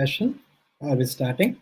Session. Are we starting?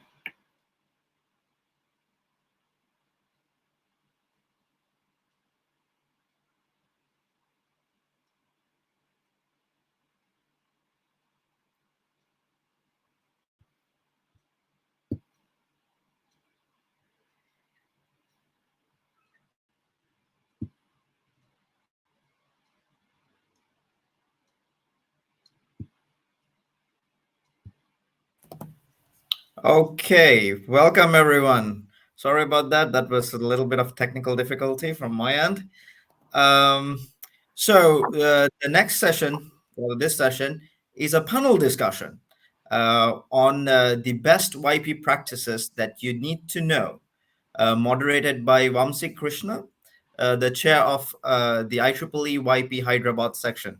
Okay, welcome everyone. Sorry about that. That was a little bit of technical difficulty from my end. Um, the next session, or this session, is a panel discussion on the best YP practices that you need to know, moderated by Vamsi Krishna, the chair of the IEEE YP Hyderabad section.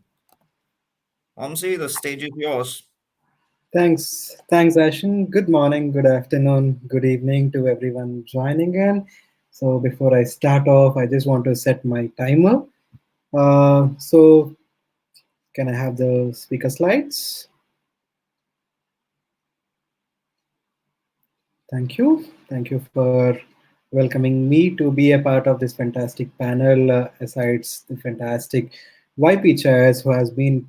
Vamsi, the stage is yours. Thanks, Ashin. Good morning, good afternoon, good evening to everyone joining in. So before I start off, I just want to set my timer. So can I have the speaker slides? Thank you. Thank you for welcoming me to be a part of this fantastic panel. Asides the fantastic YP chairs who has been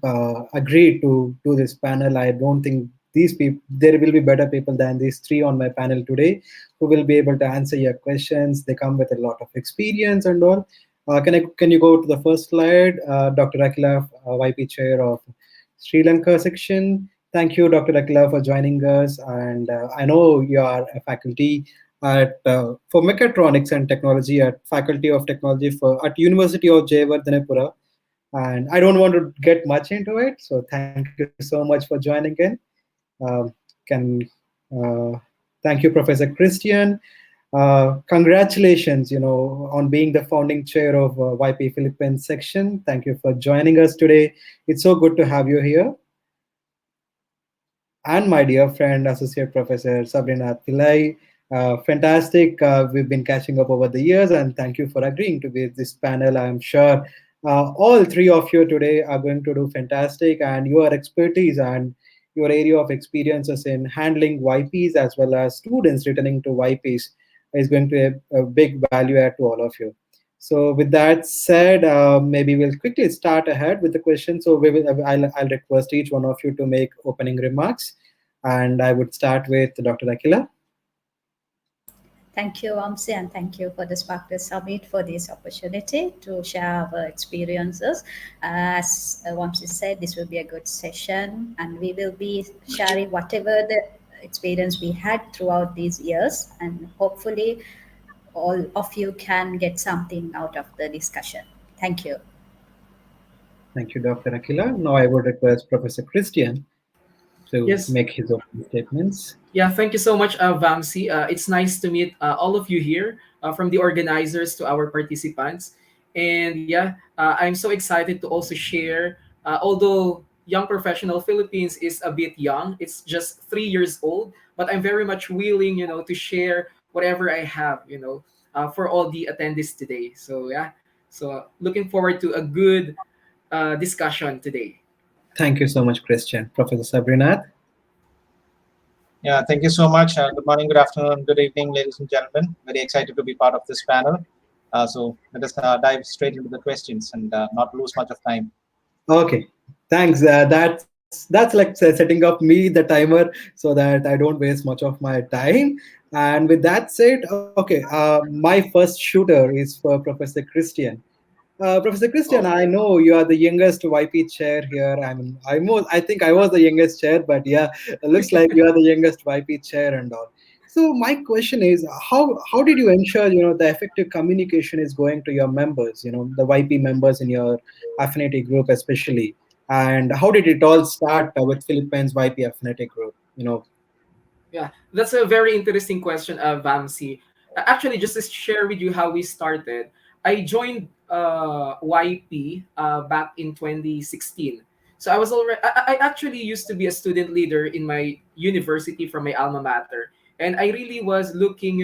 agreed to do this panel, I don't think these people there will be better people than these three on my panel today who will be able to answer your questions. They come with a lot of experience and all. Can you go to the first slide? Dr. Akhila, YP chair of Sri Lanka section. Thank you, Dr. Akhila, for joining us. And I know you are a faculty at for mechatronics and technology at Faculty of Technology for at University of Jayawardhanepura. And I don't want to get much into it, so thank you so much for joining in. Can Thank you, Professor Christian. Congratulations, on being the founding chair of YP Philippines section. Thank you for joining us today. It's so good to have you here. And my dear friend, Associate Professor Sabarinath Pillai. Fantastic. We've been catching up over the years, and thank you for agreeing to be at this panel. I'm sure all three of you today are going to do fantastic, and your expertise and your area of experiences in handling YPs as well as students returning to YPs is going to be a big value add to all of you. So with that said, maybe we'll quickly start ahead with the question. So I'll request each one of you to make opening remarks. And I would start with Dr. Akhila. Thank you, Vamsi, and thank you for the Sparkle Summit for this opportunity to share our experiences. As Vamsi said, this will be a good session, and we will be sharing whatever the experience we had throughout these years, and hopefully all of you can get something out of the discussion. Thank you. Thank you, Dr. Akhila. Now I would request Professor Christian to Yes. make his opening statements. Yeah, thank you so much, Vamsi. It's nice to meet all of you here, from the organizers to our participants. And yeah, I'm so excited to also share, although Young Professional Philippines is a bit young, it's just 3 years old, but I'm very much willing, to share whatever I have, for all the attendees today. So yeah, so looking forward to a good discussion today. Thank you so much, Christian. Professor Sabrinath. Yeah, thank you so much. Good morning, good afternoon, good evening, ladies and gentlemen. Very excited to be part of this panel. So let us dive straight into the questions and not lose much of time. Okay, thanks. That's like setting up me the timer so that I don't waste much of my time. And with that said, okay, my first shooter is for Professor Christian. Professor Christian, I know you are the youngest YP chair here. I think I was the youngest chair, but yeah, it looks like you are the youngest YP chair and all. So my question is, how did you ensure the effective communication is going to your members, the YP members in your affinity group especially, and how did it all start with Philippines YP affinity group? Yeah, that's a very interesting question, Vamsi. Actually, just to share with you how we started, I joined YP back in 2016. So I was already, I actually used to be a student leader in my university from my alma mater. And I really was looking,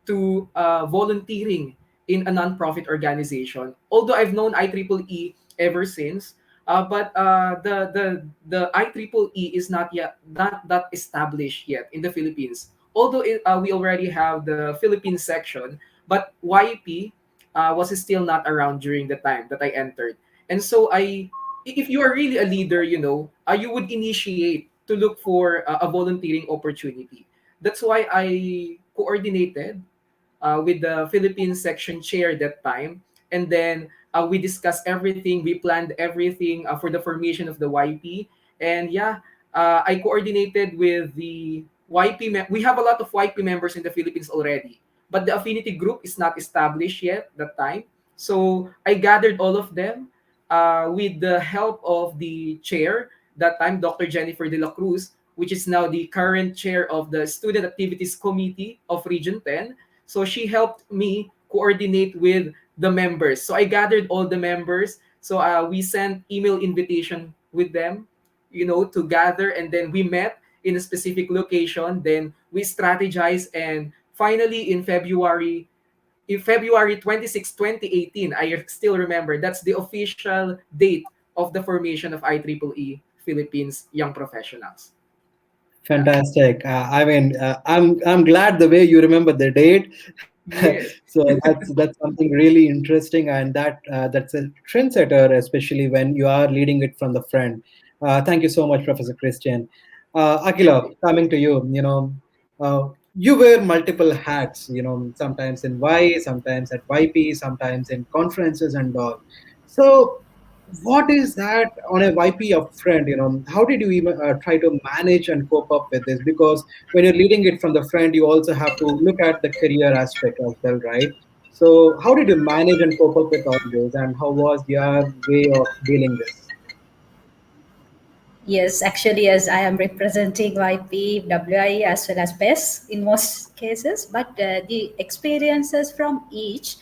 to volunteering in a nonprofit organization. Although I've known IEEE ever since, But the IEEE is not that established yet in the Philippines. Although we already have the Philippines section, but YP was still not around during the time that I entered. And so if you are really a leader, you would initiate to look for a volunteering opportunity. That's why I coordinated with the Philippines section chair that time. And then we discussed everything, we planned everything for the formation of the YP. And yeah, I coordinated with the we have a lot of YP members in the Philippines already, but the affinity group is not established yet that time. So I gathered all of them with the help of the chair that time, Dr. Jennifer De La Cruz, which is now the current chair of the Student Activities Committee of Region 10. So she helped me coordinate with the members. So I gathered all the members. So we sent email invitation with them, to gather, and then we met in a specific location. Then we strategized, and finally in February 26, 2018, I still remember, that's the official date of the formation of IEEE Philippines Young Professionals. Yeah. Fantastic. I'm glad the way you remember the date. Yes. So that's something really interesting, and that's a trendsetter, especially when you are leading it from the front. Thank you so much, Professor Christian. Akila, coming to you. You wear multiple hats. Sometimes in sometimes at YP, sometimes in conferences and all. So what is that on a YP upfront? How did you even try to manage and cope up with this? Because when you're leading it from the front, you also have to look at the career aspect as well, right? So how did you manage and cope up with all this, and how was your way of dealing this? Yes, actually, as I am representing YP, WI as well as PES in most cases, but the experiences from each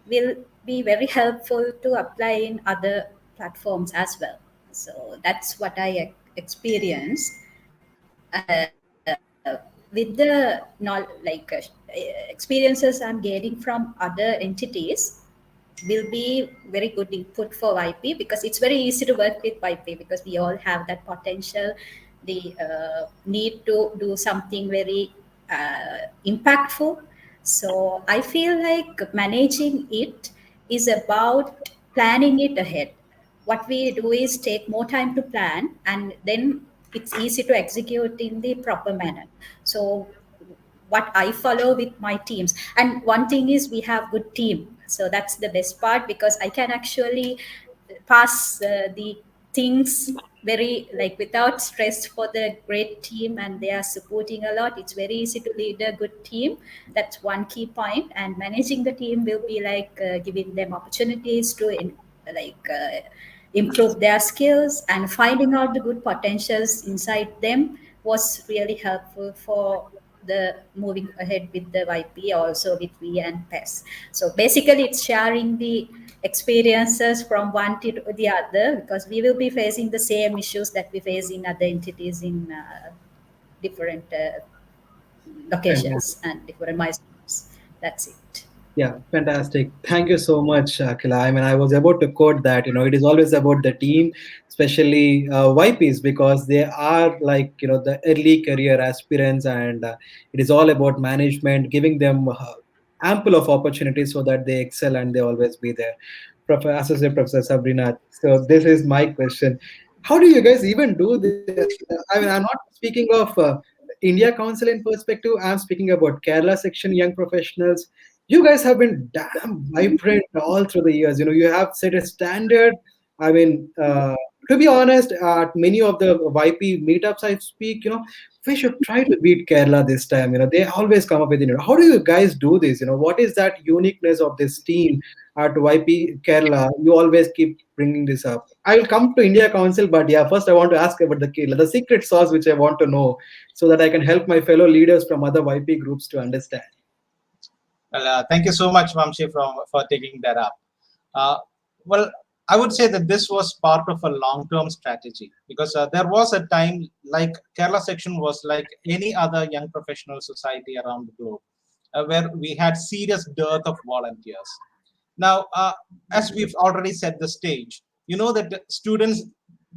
will be very helpful to apply in other platforms as well. So that's what I experienced. With the experiences I'm getting from other entities, will be very good input for YP, because it's very easy to work with YP because we all have that potential, the need to do something very impactful. So I feel like managing it is about planning it ahead. What we do is take more time to plan, and then it's easy to execute in the proper manner. So what I follow with my teams. And one thing is we have good team. So that's the best part, because I can actually pass the things very like without stress for the great team, and they are supporting a lot. It's very easy to lead a good team. That's one key point. And managing the team will be like giving them opportunities to like improve their skills, and finding out the good potentials inside them was really helpful for the moving ahead with the YP, also with V and PES. So basically, it's sharing the experiences from one to the other, because we will be facing the same issues that we face in other entities in different locations and different milestones. That's it. Yeah, fantastic. Thank you so much, Akhila. I mean, I was about to quote that, it is always about the team, especially YPs, because they are like, the early career aspirants, and it is all about management, giving them ample of opportunities so that they excel and they always be there. Associate Professor Sabrinath. So this is my question. How do you guys even do this? I mean, I'm not speaking of India Council in perspective. I'm speaking about Kerala section young professionals. You guys have been damn vibrant all through the years. You have set a standard. I mean, to be honest, at many of the YP meetups I speak, we should try to beat Kerala this time. They always come up with, how do you guys do this? What is that uniqueness of this team at YP Kerala? You always keep bringing this up. I will come to India Council, but yeah, first I want to ask about the Kerala, the secret sauce, which I want to know, so that I can help my fellow leaders from other YP groups to understand. Well, thank you so much, Vamshi, for taking that up. Uh, well, I would say that this was part of a long-term strategy, because there was a time like Kerala section was like any other young professional society around the globe, where we had serious dearth of volunteers. Now, as we've already set the stage, you know that the students,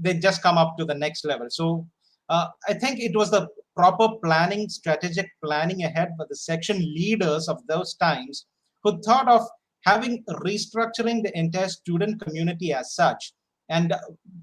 they just come up to the next level. So I think it was the proper planning, strategic planning ahead for the section leaders of those times who thought of having restructuring the entire student community as such, and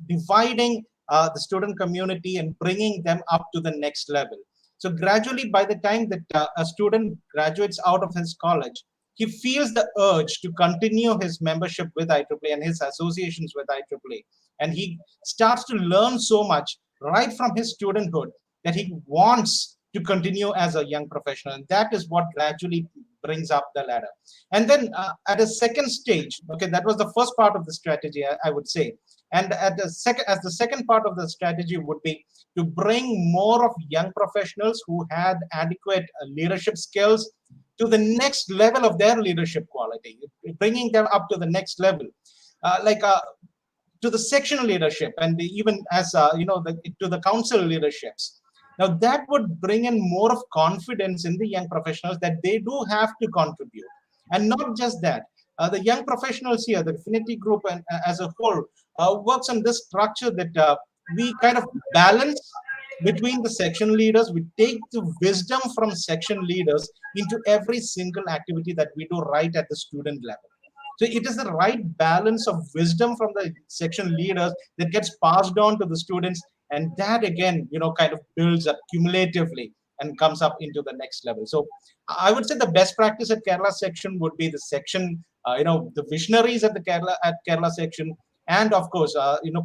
dividing the student community and bringing them up to the next level. So gradually, by the time that a student graduates out of his college, he feels the urge to continue his membership with IEEE and his associations with IEEE. And he starts to learn so much right from his studenthood that he wants to continue as a young professional. And that is what gradually brings up the ladder. And then at a second stage, okay, that was the first part of the strategy, I would say. And at the second, as the second part of the strategy would be to bring more of young professionals who had adequate leadership skills to the next level of their leadership quality, bringing them up to the next level, like to the sectional leadership, and even as to the council leaderships. Now that would bring in more of confidence in the young professionals that they do have to contribute, and not just that. The young professionals here, the affinity group, and as a whole, works on this structure that we kind of balance between the section leaders. We take the wisdom from section leaders into every single activity that we do right at the student level. So it is the right balance of wisdom from the section leaders that gets passed on to the students, and that again, kind of builds up cumulatively and comes up into the next level. So I would say the best practice at Kerala section would be the section, the visionaries at the Kerala section, and of course,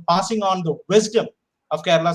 passing on the wisdom of Kerala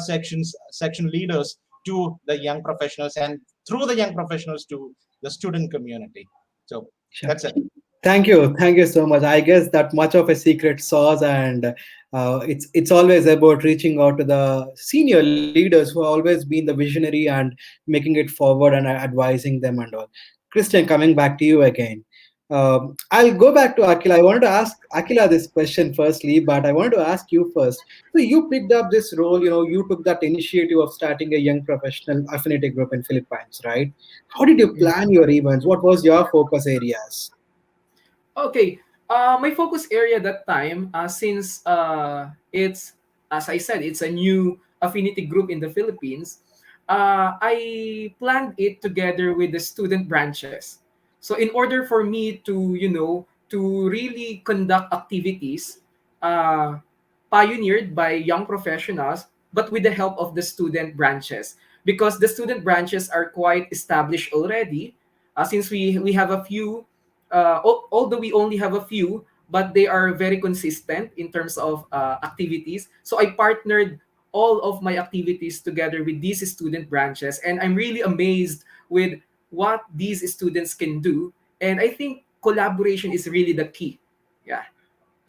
section leaders to the young professionals, and through the young professionals to the student community. So Sure. that's it. Thank you so much. I guess that much of a secret sauce, and it's always about reaching out to the senior leaders who have always been the visionary and making it forward and advising them and all. Christian, coming back to you again. I'll go back to Akhila. I wanted to ask Akhila this question firstly, but I wanted to ask you first. So you picked up this role. You took that initiative of starting a young professional affinity group in Philippines, right? How did you Mhm. plan your events? What was your focus areas? Okay. My focus area that time, since it's, as I said, it's a new affinity group in the Philippines, I planned it together with the student branches. So in order for me to, to really conduct activities uh, pioneered by young professionals, but with the help of the student branches, because the student branches are quite established already. Since we have a few, although we only have a few, but they are very consistent in terms of activities. So I partnered all of my activities together with these student branches, and I'm really amazed with what these students can do. And I think collaboration is really the key. Yeah,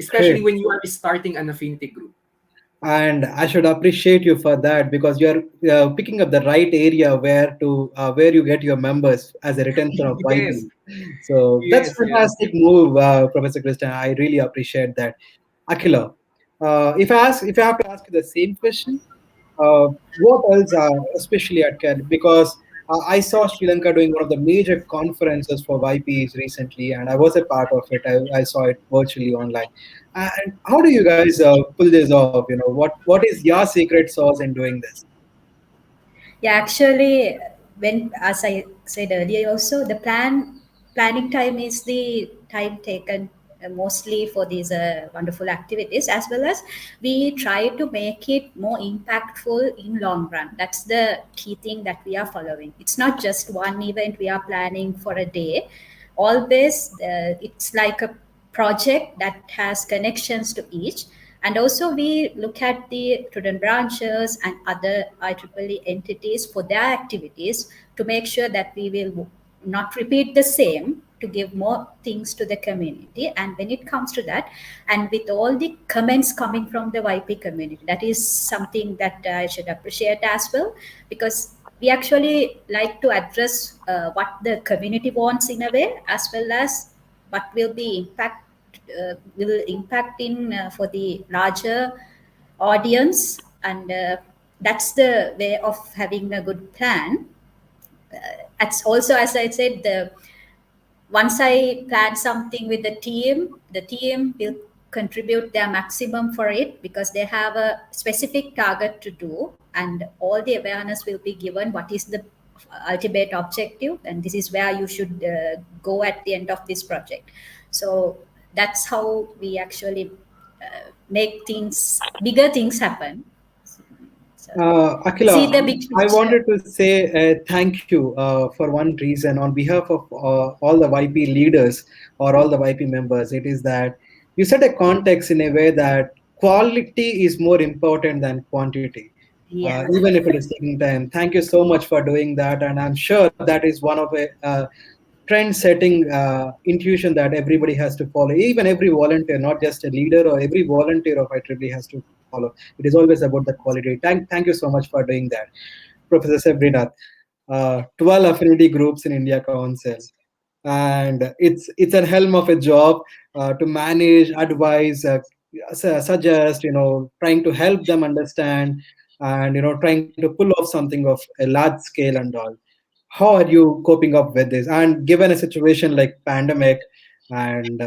especially Great. when you are starting an affinity group. And I should appreciate you for that, because you're picking up the right area where you get your members as a retention of Yes, YP. So that's yes, yes. fantastic move, Professor Christian. I really appreciate that. Akila, if I have to ask you the same question, what else, especially at CAD? Because I saw Sri Lanka doing one of the major conferences for YPs recently, and I was a part of it. I saw it virtually online. And how do you guys pull this off? What is your secret sauce in doing this? Yeah, actually, when as I said earlier, also the planning time is the time taken mostly for these wonderful activities, as well as we try to make it more impactful in long run. That's the key thing that we are following. It's not just one event we are planning for a day. Always, it's like a project that has connections to each. And also we look at the student branches and other IEEE entities for their activities to make sure that we will not repeat the same, to give more things to the community. And when it comes to that, and with all the comments coming from the YP community, that is something that I should appreciate as well, because we actually like to address what the community wants in a way, as well as what will impact in for the larger audience. And that's the way of having a good plan. It's also, as I said, the once I plan something with the team will contribute their maximum for it, because they have a specific target to do, and all the awareness will be given what is the ultimate objective, and this is where you should go at the end of this project. So that's how we actually make things, bigger things happen. So see Akhila, the big I picture. wanted to say thank you for one reason on behalf of all the YP leaders or all the YP members. It is that you set a context in a way that quality is more important than quantity, Yeah. even if it is taking time. Thank you so much for doing that, and I'm sure that is one of a trend-setting intuition that everybody has to follow. Even every volunteer, not just a leader or every volunteer of IEEE has to follow. It is always about the quality. Thank you so much for doing that, Professor Sabrinath. 12 affinity groups in India Council, and it's a helm of a job to manage, advise, suggest, trying to help them understand, and trying to pull off something of a large scale and all. How are you coping up with this, and given a situation like pandemic, and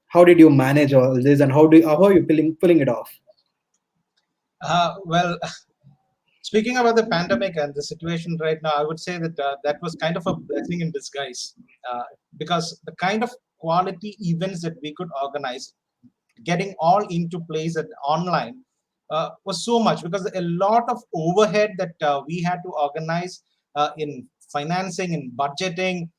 how did you manage all this, and how are you pulling it off? Well, speaking about the pandemic and the situation right now, I would say that that was kind of a blessing in disguise, because the kind of quality events that we could organize, getting all into place and online, was so much, because a lot of overhead that we had to organize in financing and budgeting,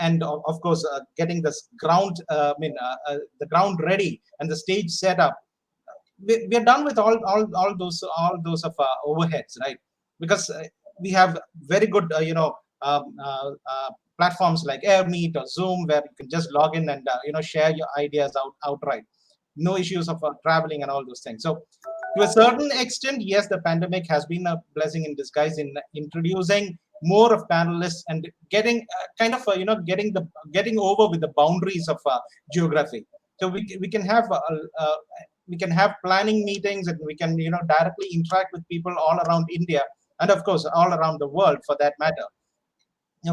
and of course getting this ground, the ground ready and the stage set up. We're done with all those of overheads, right? Because we have very good platforms like AirMeet or Zoom, where you can just log in and share your ideas outright. No issues of traveling and all those things. So to a certain extent, yes, the pandemic has been a blessing in disguise in introducing more of panelists and getting getting over with the boundaries of geography. So we can have we can have planning meetings, and we can directly interact with people all around India, and of course all around the world for that matter.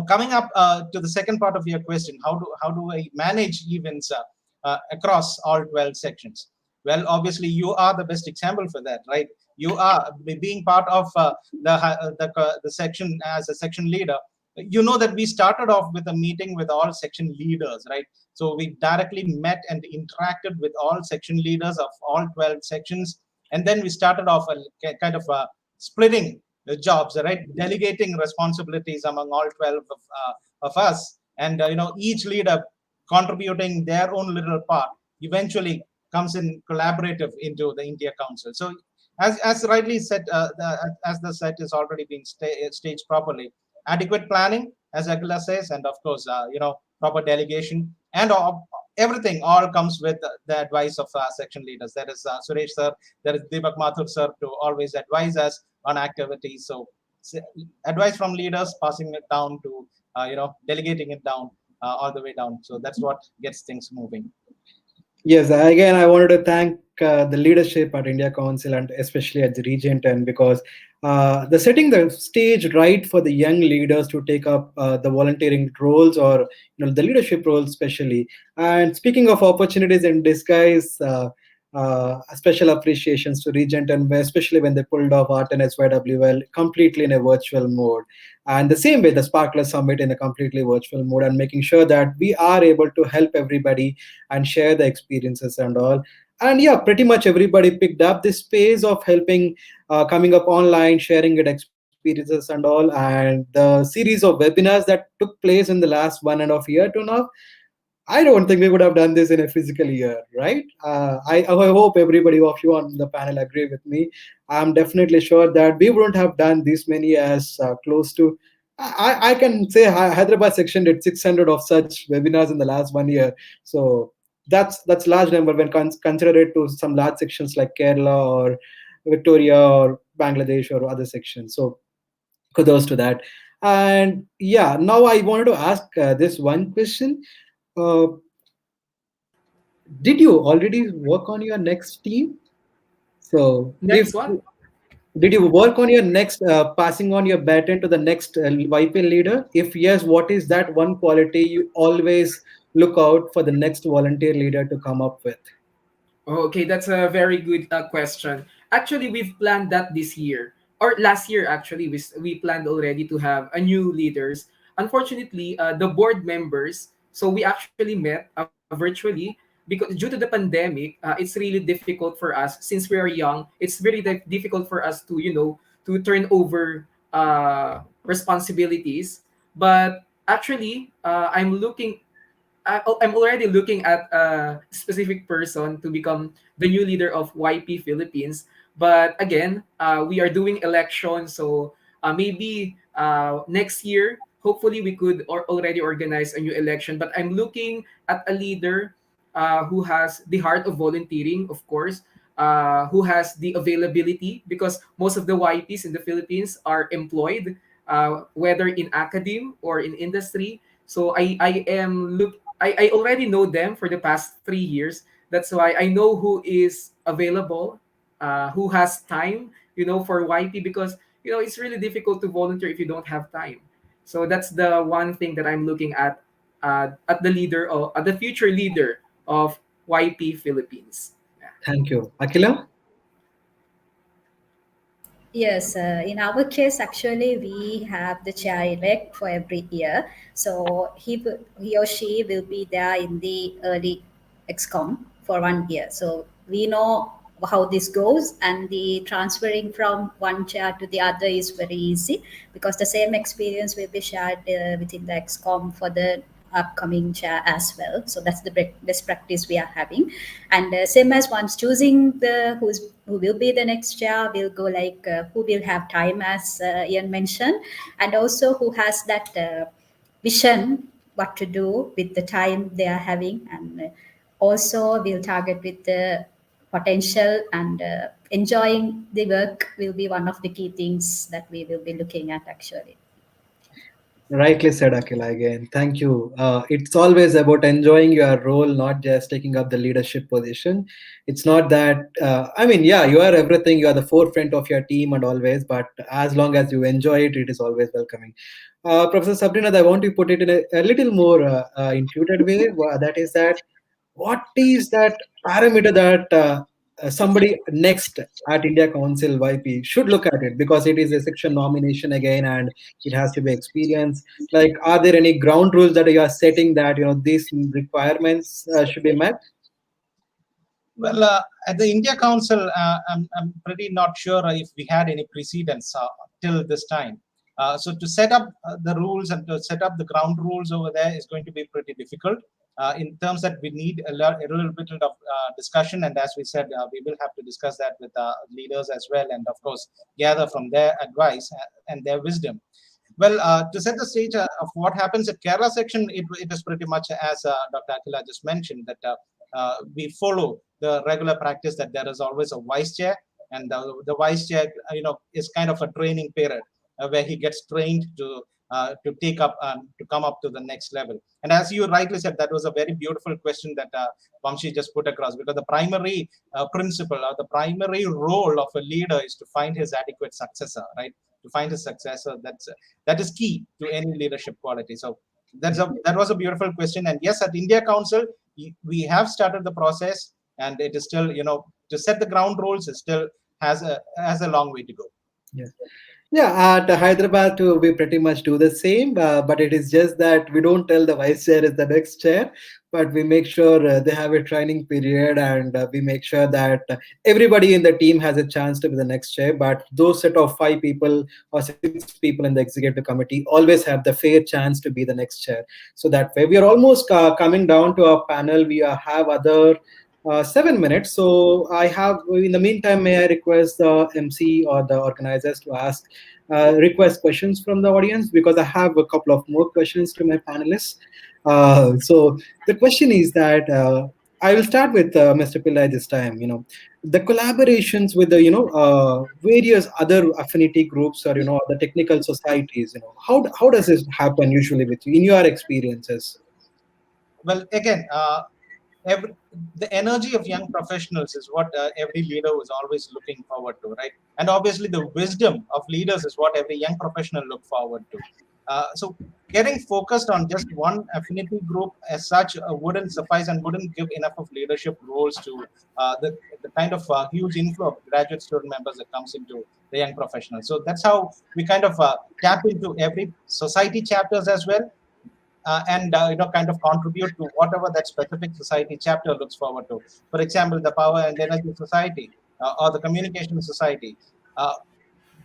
Coming up to the second part of your question, how do I manage events across all 12 sections? Well, obviously you are the best example for that, right? You are being part of the section as a section leader. You know that we started off with a meeting with all section leaders, right? So we directly met and interacted with all section leaders of all 12 sections, and then we started off a kind of splitting the jobs, right? Delegating responsibilities among all 12 of us, and each leader contributing their own little part eventually comes in collaborative into the India Council. So as rightly said, as the set is already being staged properly, adequate planning, as Akhila says, and of course proper delegation, and everything all comes with the advice of section leaders. There is Suresh sir, there is Deepak Mathur sir to always advise us on activities. So advice from leaders, passing it down to delegating it down all the way down. So that's what gets things moving. Yes, again, I wanted to thank the leadership at India Council, and especially at the Region 10, because the setting the stage right for the young leaders to take up the volunteering roles, or the leadership roles especially. And speaking of opportunities in disguise, special appreciations to Region 10, especially when they pulled off R10 SYWL completely in a virtual mode. And the same way, the Sparkler Summit in a completely virtual mode, and making sure that we are able to help everybody and share the experiences and all. And yeah, pretty much everybody picked up this space of helping, coming up online, sharing it experiences and all. And the series of webinars that took place in the last 1.5 years to now, I don't think we would have done this in a physical year, right? I hope everybody of you on the panel agree with me. I'm definitely sure that we wouldn't have done this many as close to. I can say Hyderabad section did 600 of such webinars in the last 1 year. So that's large number when consider it to some large sections like Kerala or Victoria or Bangladesh or other sections. So kudos to that. And yeah, now I wanted to ask this one question. Uh, did you already work on your next team? So, if Next what? did you work on your next passing on your baton to the next YP leader? If yes, what is that one quality you always look out for the next volunteer leader to come up with? Oh, okay, that's a very good question. Actually, we've planned that this year or last year. Actually, we planned already to have a new leaders. Unfortunately, the board members. So we actually met virtually because due to the pandemic, it's really difficult for us since we are young. It's very difficult for us to to turn over responsibilities. But actually, I'm already looking at a specific person to become the new leader of YP Philippines. But again, we are doing elections, so maybe next year, hopefully, we could already organize a new election. But I'm looking at a leader who has the heart of volunteering, of course, who has the availability because most of the YPs in the Philippines are employed, whether in academe or in industry. So I already know them for the past 3 years. That's why I know who is available, who has time, for YP because it's really difficult to volunteer if you don't have time. So that's the one thing that I'm looking at the leader or at the future leader of YP Philippines. Yeah. Thank you. Akhila? Yes, in our case, actually, we have the chair elect for every year. So he or she will be there in the early XCOM for 1 year. So we know how this goes, and the transferring from one chair to the other is very easy because the same experience will be shared within the XCOM for the upcoming chair as well. So that's the best practice we are having. And same as once choosing the who will be the next chair, will go like who will have time, as Ian mentioned, and also who has that vision what to do with the time they are having, and also will target with the potential, and enjoying the work will be one of the key things that we will be looking at actually. Rightly said, Akhila, again. Thank you. It's always about enjoying your role, not just taking up the leadership position. It's not that, I mean, yeah, you are everything. You are the forefront of your team and always, but as long as you enjoy it, it is always welcoming. Professor Sabrinath, I want to put it in a little more intuited way. That is that what is that parameter that somebody next at India Council YP should look at it, because it is a section nomination again and it has to be experience. Like, are there any ground rules that you are setting that these requirements should be met? Well, at the India Council, I'm pretty not sure if we had any precedents till this time. So to set up the rules and to set up the ground rules over there is going to be pretty difficult. In terms that we need a little bit of discussion, and as we said, we will have to discuss that with leaders as well, and of course gather from their advice and their wisdom. Well, to set the stage of what happens at Kerala section, it is pretty much as Dr. Akhila just mentioned, that we follow the regular practice that there is always a vice chair, and the vice chair, is kind of a training period where he gets trained to take up to come up to the next level. And as you rightly said, that was a very beautiful question that Vamshi just put across, because the primary principle or the primary role of a leader is to find his adequate successor, right? To find his successor, that is key to any leadership quality. So that was a beautiful question. And yes, at India Council, we have started the process, and it is still, to set the ground rules, it still has a long way to go. Yes. Yeah, at Hyderabad too, we pretty much do the same, but it is just that we don't tell the vice chair is the next chair, but we make sure they have a training period, and we make sure that everybody in the team has a chance to be the next chair. But those set of 5 people or 6 people in the executive committee always have the fair chance to be the next chair. So that way, we are almost coming down to our panel. We have other 7 minutes. So I have, in the meantime, may I request the MC or the organizers to ask request questions from the audience, because I have a couple of more questions to my panelists. So the question is that I will start with Mr. Pillai this time. The collaborations with the various other affinity groups, or the technical societies. How does this happen usually with you in your experiences? Well, again, every, the energy of young professionals is what every leader was always looking forward to, right? And obviously, the wisdom of leaders is what every young professional look forward to. So getting focused on just one affinity group as such wouldn't suffice and wouldn't give enough of leadership roles to the kind of huge inflow of graduate student members that comes into the young professionals. So that's how we kind of tap into every society chapters as well, and kind of contribute to whatever that specific society chapter looks forward to. For example, the Power and Energy Society or the Communication Society. Uh,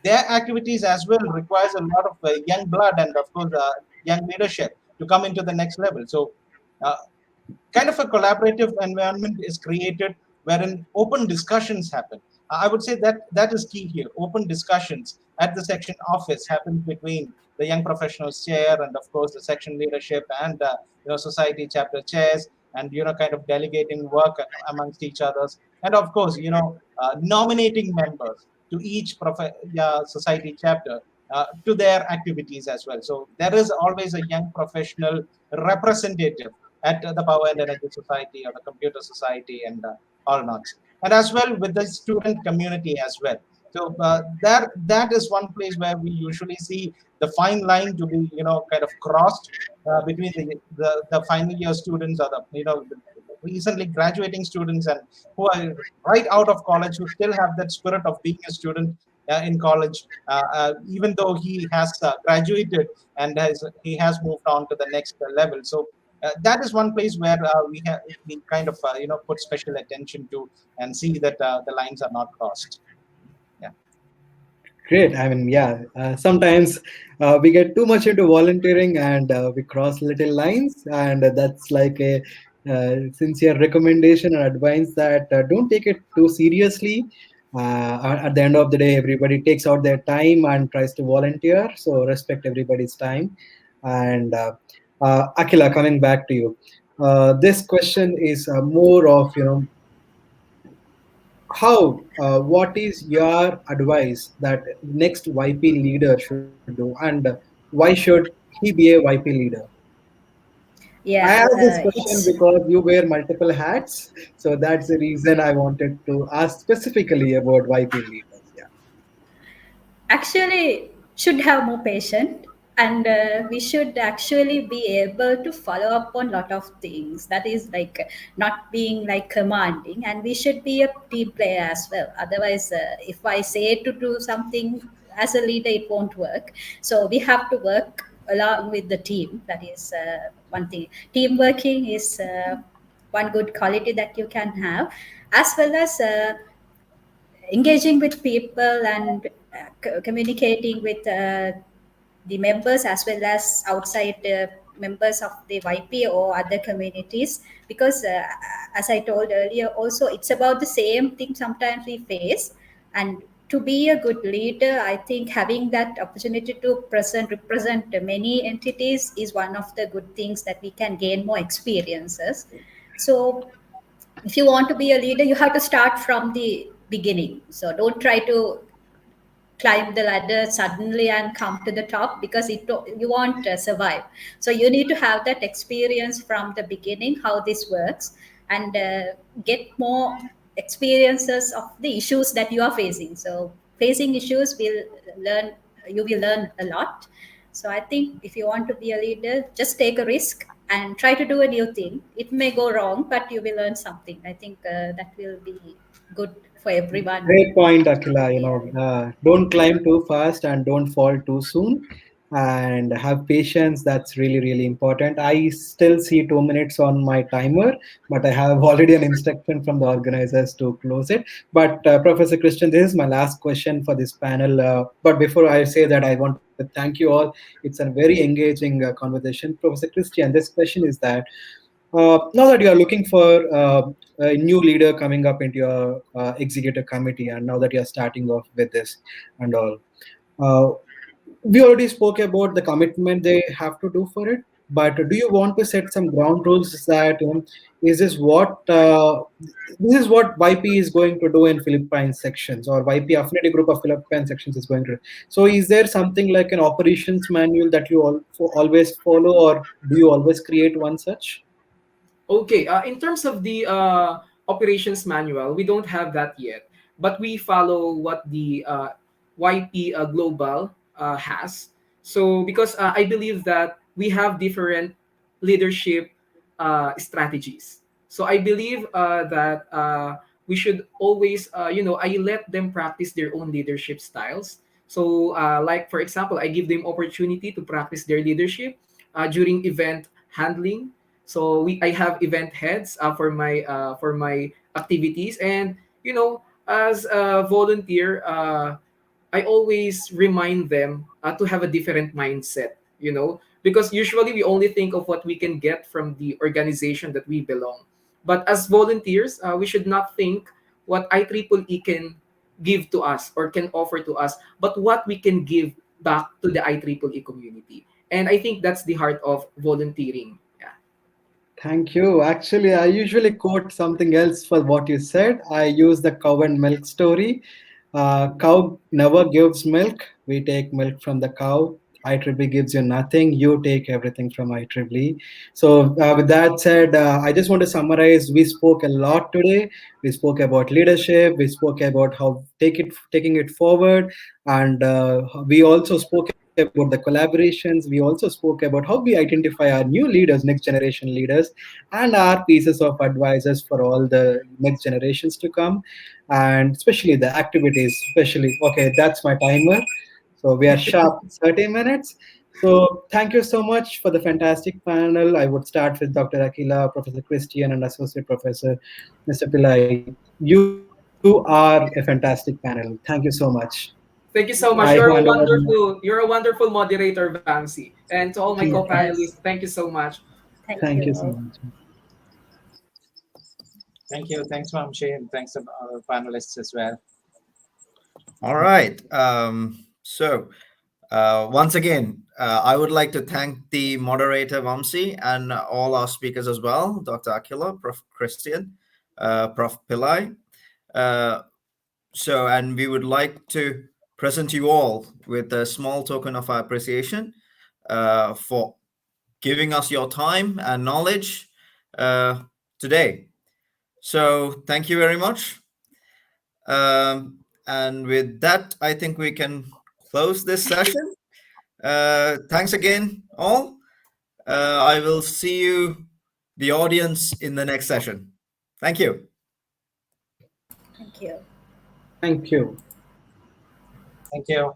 their activities as well requires a lot of young blood and of course young leadership to come into the next level. So uh, kind of a collaborative environment is created wherein open discussions happen. I would say that that is key here. Open discussions at the section office happens between the young professionals chair and of course the section leadership and society chapter chairs, and kind of delegating work amongst each others, and of course nominating members to each society chapter to their activities as well. So there is always a young professional representative at the Power and Energy Society or the Computer Society and all nots, and as well with the student community as well. So that is one place where we usually see the fine line to be kind of crossed between the final year students or the recently graduating students and who are right out of college, who still have that spirit of being a student in college, even though he has graduated and he has moved on to the next level. So that is one place where we kind of put special attention to and see that the lines are not crossed. Yeah. Great. I mean, yeah, sometimes we get too much into volunteering and we cross little lines, and that's like a sincere recommendation and advice that don't take it too seriously. At the end of the day, everybody takes out their time and tries to volunteer, so respect everybody's time. And Akila, coming back to you, this question is more of how what is your advice that next YP leader should do, and why should he be a YP leader? I Yeah, asked this question it's because you wear multiple hats, so that's the reason I wanted to ask specifically about YP leaders. Yeah. actually should have more patience, and we should actually be able to follow up on lot of things, that is like not being like commanding, and we should be a team player as well. Otherwise if I say to do something as a leader, it won't work. So we have to work along with the team. That is one thing. Team working is one good quality that you can have, as well as engaging with people and communicating with the members as well as outside members of the YP or other communities, because as I told earlier also, it's about the same thing sometimes we face. And to be a good leader, I think having that opportunity to represent many entities is one of the good things that we can gain more experiences. So if you want to be a leader, you have to start from the beginning. So don't try to climb the ladder suddenly and come to the top, because you won't survive. So you need to have that experience from the beginning how this works, and get more experiences of the issues that you are facing. So facing issues will learn you will learn a lot. So I think if you want to be a leader, just take a risk and try to do a new thing. It may go wrong, but you will learn something. I think that will be good for everyone Great point, to Akila. be a leader. Don't climb too fast and don't fall too soon, and have patience. That's really, really important. I still see 2 minutes on my timer, but I have already an instruction from the organizers to close it. But Professor Christian, this is my last question for this panel. But before I say that, I want to thank you all. It's a very engaging conversation. Professor Christian, this question is that now that you are looking for a new leader coming up into your executive committee, and now that you are starting off with this and all, uh, we already spoke about the commitment they have to do for it. But do you want to set some ground rules that is this is what YP is going to do in Philippines sections, or YP affinity group of Philippines sections is going to do? So is there something like an operations manual that you always follow, or do you always create one such? Okay, in terms of the operations manual, we don't have that yet, but we follow what the YP Global has. So because I believe that we have different leadership strategies. So I believe that we should always, I let them practice their own leadership styles. So, like for example, I give them opportunity to practice their leadership during event handling. So I have event heads for my activities, and as a volunteer, I always remind them to have a different mindset, because usually we only think of what we can get from the organization that we belong. But as volunteers, we should not think what IEEE can give to us or can offer to us, but what we can give back to the IEEE community. And I think that's the heart of volunteering. Yeah. Thank you. Actually, I usually quote something else for what you said. I use the cow and milk story. Cow never gives milk. We take milk from the cow. IEEE gives you nothing. You take everything from IEEE. So, with that said, I just want to summarize. We spoke a lot today. We spoke about leadership. We spoke about how taking it forward, and we also spoke about the collaborations. We also spoke about how we identify our new leaders, next generation leaders, and our pieces of advices for all the next generations to come, and especially the activities. Especially, okay, that's my timer. So we are sharp 30 minutes. So thank you so much for the fantastic panel. I would start with Dr. Akhila, Professor Christian, and Associate Professor Mr. Pillai. You are a fantastic panel. Thank you so much. Thank you so I much. hand over. You're a wonderful moderator, Vamsi. And to all my co-panelists, Yes. thank you so much. Thank Thank you so you. much. Thank you. Thanks, Vamshi, and thanks to our panelists as well. All right. Once again, I would like to thank the moderator Vamsi and all our speakers as well, Dr. Akila, Prof. Christian, Prof. Pillai. Uh, and we would like to present you all with a small token of our appreciation for giving us your time and knowledge today. So thank you very much. And with that, I think we can close this session. Thanks again, all. I will see you, the audience, in the next session. Thank you. Thank you. Thank you. Thank you.